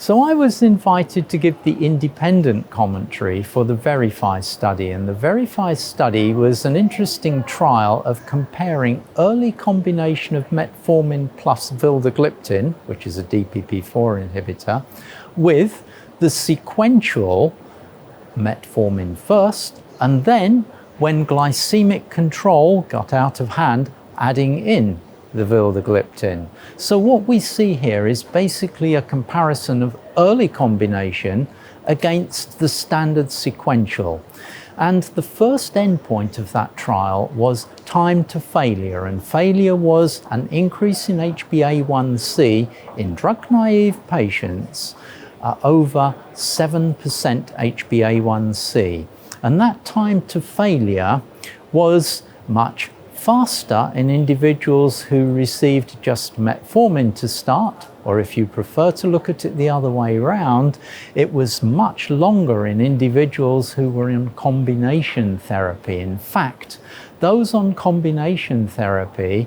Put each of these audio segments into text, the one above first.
So I was invited to give the independent commentary for the Verify study, and the Verify study was an interesting trial of comparing early combination of metformin plus vildagliptin, which is a DPP-4 inhibitor, with the sequential metformin first, and then when glycemic control got out of hand, adding in the vildagliptin. So what we see here is basically a comparison of early combination against the standard sequential. And the first endpoint of that trial was time to failure, and failure was an increase in HbA1c in drug-naive patients over 7% HbA1c. And that time to failure was much faster in individuals who received just metformin to start, or if you prefer to look at it the other way around, it was much longer in individuals who were in combination therapy. In fact, those on combination therapy,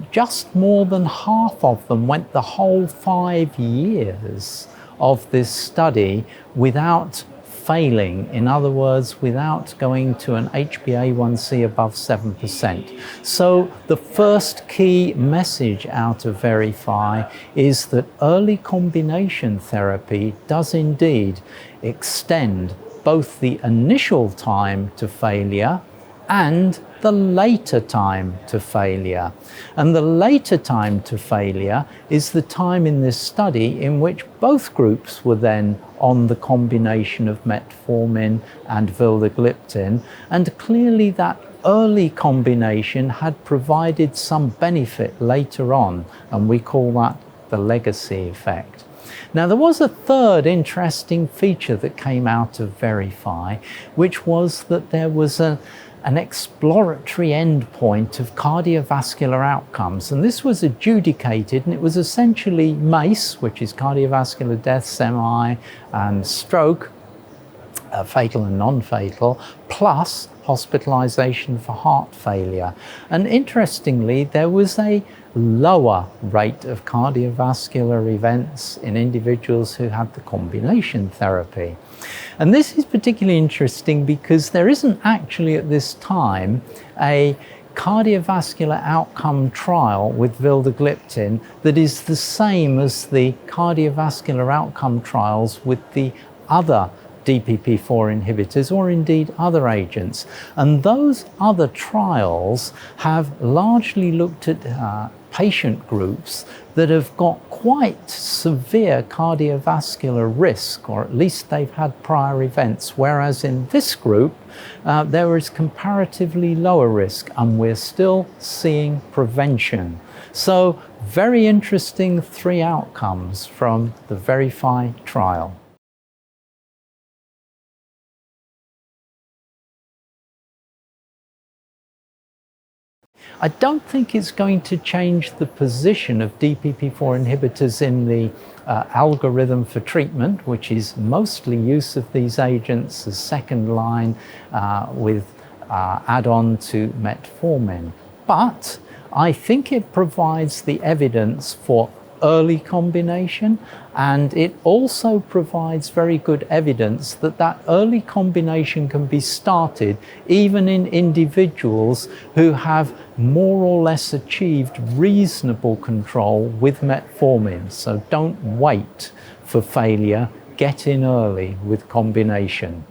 just more than half of them went the whole 5 years of this study without failing, in other words, without going to an HbA1c above 7%. So the first key message out of Verify is that early combination therapy does indeed extend both the initial time to failure and the later time to failure. And the later time to failure is the time in this study in which both groups were then on the combination of metformin and vildagliptin, and clearly that early combination had provided some benefit later on, and we call that the legacy effect. Now, there was a third interesting feature that came out of Verify, which was that there was an exploratory endpoint of cardiovascular outcomes, and this was adjudicated, and it was essentially MACE, which is cardiovascular death, SEMI, and stroke, fatal and non-fatal, plus hospitalization for heart failure. And interestingly, there was a lower rate of cardiovascular events in individuals who had the combination therapy. And this is particularly interesting because there isn't actually at this time a cardiovascular outcome trial with vildagliptin that is the same as the cardiovascular outcome trials with the other DPP-4 inhibitors, or indeed other agents. And those other trials have largely looked at patient groups that have got quite severe cardiovascular risk, or at least they've had prior events, whereas in this group there is comparatively lower risk, and we're still seeing prevention. So very interesting 3 outcomes from the Verify trial. I don't think it's going to change the position of DPP-4 inhibitors in the algorithm for treatment, which is mostly use of these agents as second line with add-on to metformin. But I think it provides the evidence for early combination, and it also provides very good evidence that that early combination can be started even in individuals who have more or less achieved reasonable control with metformin. So don't wait for failure, get in early with combination.